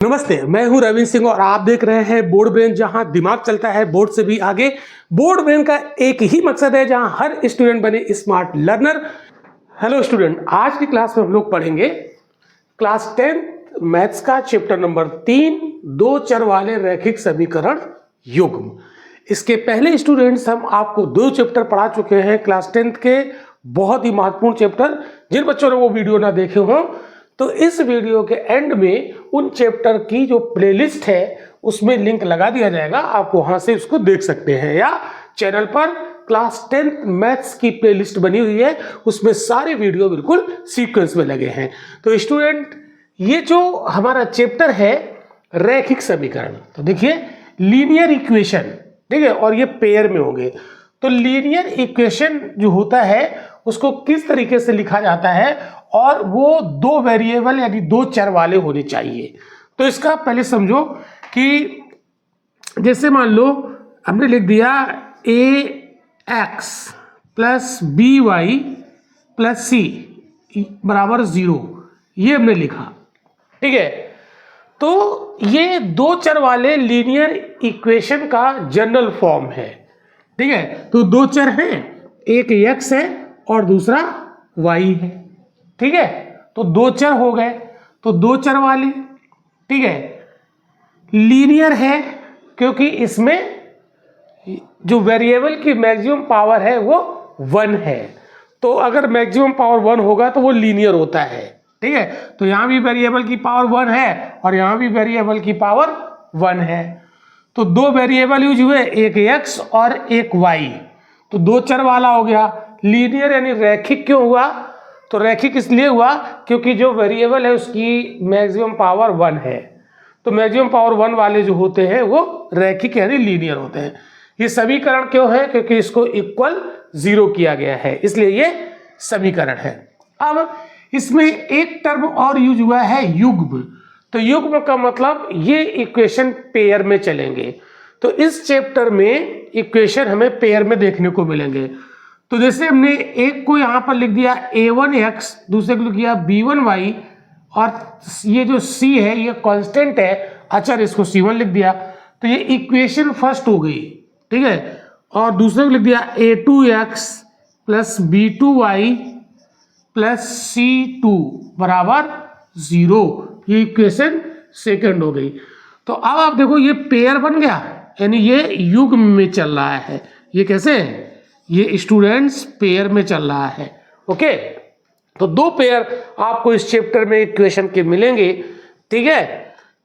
नमस्ते, मैं हूं रविंद्र सिंह और आप देख रहे हैं बोर्ड ब्रेन, जहां दिमाग चलता है बोर्ड से भी आगे। बोर्ड ब्रेन का एक ही मकसद है जहां हर स्टूडेंट बने स्मार्ट लर्नर। हेलो स्टूडेंट, आज की क्लास में हम लोग पढ़ेंगे क्लास 10 मैथ्स का चैप्टर नंबर 3, दो चर वाले रैखिक समीकरण युग्म। इसके पहले स्टूडेंट्स हम आपको 2 चैप्टर पढ़ा चुके हैं क्लास 10 के, बहुत ही महत्वपूर्ण चैप्टर। जिन बच्चों ने वो वीडियो ना देखे हों तो इस वीडियो के एंड में उन चैप्टर की जो प्लेलिस्ट है उसमें लिंक लगा दिया जाएगा, आप वहां से उसको देख सकते हैं। या चैनल पर क्लास 10 मैथ्स की प्लेलिस्ट बनी हुई है, उसमें सारे वीडियो बिल्कुल सीक्वेंस में लगे हैं। तो स्टूडेंट, ये जो हमारा चैप्टर है रैखिक समीकरण, तो देखिए लीनियर इक्वेशन, ठीक है, और ये पेयर में होंगे। तो लीनियर इक्वेशन जो होता है उसको किस तरीके से लिखा जाता है, और वो 2 वेरिएबल यानी 2 चर वाले होने चाहिए। तो इसका पहले समझो कि जैसे मान लो हमने लिख दिया ax plus by plus c बराबर 0, ये हमने लिखा, ठीक है। तो ये 2 चर वाले लीनियर इक्वेशन का जनरल फॉर्म है, ठीक है। तो 2 चर हैं, एक x है और दूसरा y है, ठीक है। तो 2 चर हो गए, तो 2 चर वाले, ठीक है। लीनियर है क्योंकि इसमें जो वेरिएबल की मैक्सिमम पावर है वो 1 है। तो अगर मैक्सिमम पावर 1 होगा तो वो लीनियर होता है, ठीक है। तो यहां भी वेरिएबल की पावर 1 है और यहां भी वेरिएबल की पावर 1 है। तो 2 वेरिएबल यूज हुए, एक x और एक y, तो 2 चर वाला हो गया। लीनियर यानी रैखिक क्यों हुआ? तो रैखिक इसलिए हुआ क्योंकि जो वेरिएबल है उसकी मैक्सिमम पावर 1 है। तो मैक्सिमम पावर 1 वाले जो होते हैं वो रैखिक यानी लीनियर होते हैं। ये समीकरण क्यों है? क्योंकि इसको इक्वल 0 किया गया है, इसलिए ये समीकरण है। अब इसमें एक टर्म और यूज हुआ है, युग्म। तो युग्म का मतलब ये इक्वेशन पेयर में चलेंगे। तो इस चैप्टर में इक्वेशन हमें पेयर में देखने को मिलेंगे। तो जैसे हमने एक को यहाँ पर लिख दिया a1x, दूसरे को लिख दिया b1y, और ये जो c है ये कांस्टेंट है, अचर, इसको c1 लिख दिया। तो ये इक्वेशन फर्स्ट हो गई, ठीक है। और दूसरे को लिख दिया a2x plus b2y plus c2 बराबर 0, ये इक्वेशन सेकंड हो गई। तो अब आप देखो ये पेयर बन गया, यानी ये युग्म में चल रहा है। ये कैसे है? ये स्टूडेंट्स पेयर में चल रहा है, ओके। तो 2 पेयर आपको इस चैप्टर में इक्वेशन के मिलेंगे, ठीक है।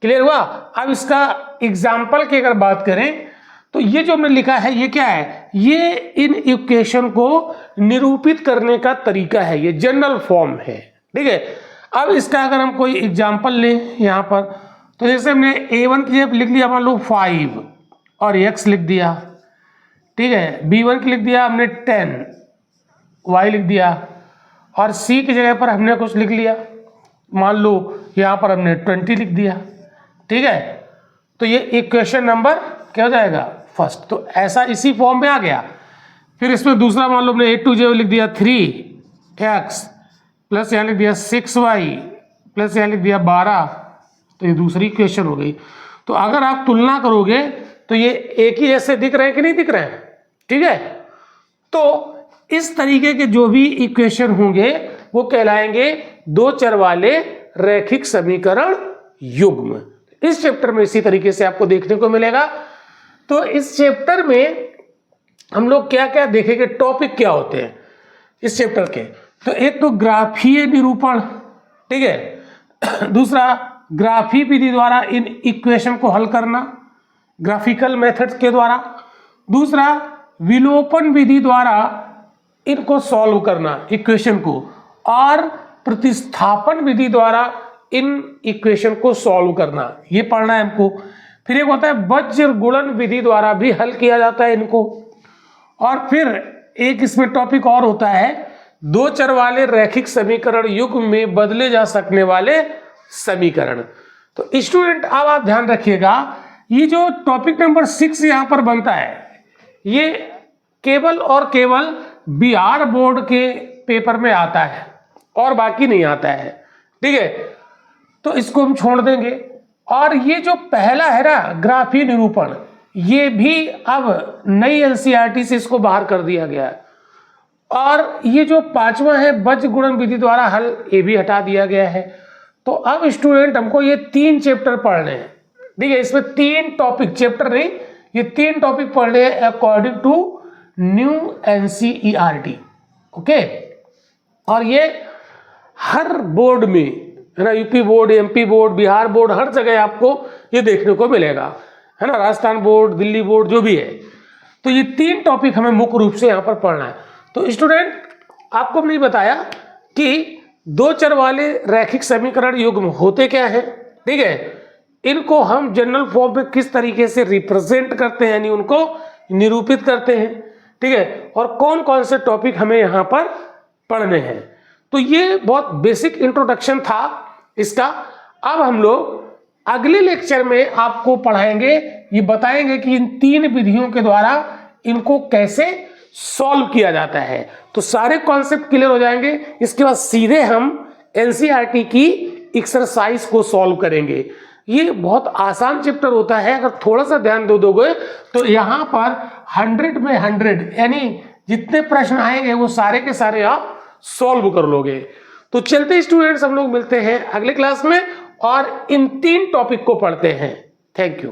क्लियर हुआ? अब इसका एग्जाम्पल की अगर बात करें तो ये जो हमने लिखा है ये क्या है? ये इन इक्वेशन को निरूपित करने का तरीका है, ये जनरल फॉर्म है, ठीक है। अब इसका अगर हम कोई एग्जाम्पल लें यहाँ पर, तो जैसे हमने a1 की जगह लिख लिया मान लो 5 और x लिख दिया, ठीक है। b1 की लिख दिया हमने 10, y लिख दिया, और c की जगह पर हमने कुछ लिख लिया, मान लो यहाँ पर हमने 20 लिख दिया, ठीक है। तो ये इक्वेशन नंबर क्या हो जाएगा? फर्स्ट। तो ऐसा इसी फॉर्म में आ गया। फिर इसमें दूसरा मान लो हमने a2 जगह लिख दिया 3x प्लस यहाँ लिख दिया 6y प्लस यहाँ लिख दिया 12, तो ये दूसरी इक्वेशन हो गई। तो अगर आप तुलना करोगे तो ये एक ही जैसे दिख रहे हैं कि नहीं दिख रहे हैं, ठीक है। तो इस तरीके के जो भी इक्वेशन होंगे वो कहलाएंगे 2 चर वाले रैखिक समीकरण युग्म। इस चैप्टर में इसी तरीके से आपको देखने को मिलेगा। तो इस चैप्टर में हम लोग क्या क्या देखेंगे, टॉपिक क्या होते हैं इस चैप्टर के? तो एक तो ग्राफीय निरूपण, ठीक है। दूसरा ग्राफी विधि द्वारा इन इक्वेशन को हल करना, ग्राफिकल मेथड्स के द्वारा। दूसरा विलोपन विधि द्वारा इनको सॉल्व करना इक्वेशन को, और प्रतिस्थापन विधि द्वारा इन इक्वेशन को सॉल्व करना, ये पढ़ना है हमको। फिर एक होता है वज्र गुणन विधि द्वारा भी हल किया जाता है इनको। और फिर एक इसमें टॉपिक और होता है 2 चर वाले रैखिक समीकरण युग्म में बदले जा सकने वाले समीकरण। तो स्टूडेंट अब आप ध्यान रखिएगा, ये जो टॉपिक नंबर 6 यहाँ पर बनता है ये केवल और केवल बिहार बोर्ड के पेपर में आता है और बाकी नहीं आता है, ठीक है। तो इसको हम छोड़ देंगे, और ये जो पहला है ना ग्राफीय निरूपण, ये भी अब नई एनसीईआरटी से इसको बाहर कर दिया गया है। और ये जो पांचवा है बज्र गुणन विधि द्वारा हल, ये भी हटा दिया गया है। तो अब स्टूडेंट हमको ये 3 चैप्टर पढ़ने हैं, ठीक है। इसमें 3 टॉपिक, चैप्टर नहीं, ये 3 टॉपिक पढ़ने हैं according to new NCERT, okay. और ये हर बोर्ड में है ना, UP board, MP board, Bihar board, हर जगह आपको ये देखने को मिलेगा, है ना, राजस्थान बोर्ड, दिल्ली बोर्ड, जो भी है। तो ये 3 टॉपिक हमें मुख्य रूप से यहाँ पर पढ़ना है। तो स्टूडेंट, आपको हमने बताया कि 2 चर वाले रैखिक समीकरण युग्म होते क्या है, ठीक है। इनको हम जनरल फॉर्म में किस तरीके से रिप्रेजेंट करते हैं, यानी उनको निरूपित करते हैं, ठीक है। और कौन कौन से टॉपिक हमें यहाँ पर पढ़ने हैं। तो ये बहुत बेसिक इंट्रोडक्शन था इसका। अब हम लोग अगले लेक्चर में आपको पढ़ाएंगे, ये बताएंगे कि इन 3 विधियों के द्वारा इनको कैसे सॉल्व किया जाता है। तो सारे कॉन्सेप्ट क्लियर हो जाएंगे। इसके बाद सीधे हम एनसीईआरटी की एक्सरसाइज को सॉल्व करेंगे। ये बहुत आसान चैप्टर होता है, अगर थोड़ा सा ध्यान दे दोगे तो यहाँ पर 100 में 100 यानी जितने प्रश्न आएंगे वो सारे के सारे आप सॉल्व कर लोगे। तो चलते स्टूडेंट्स, हम लोग मिलते हैं अगले क्लास में और इन 3 टॉपिक को पढ़ते हैं। Thank you.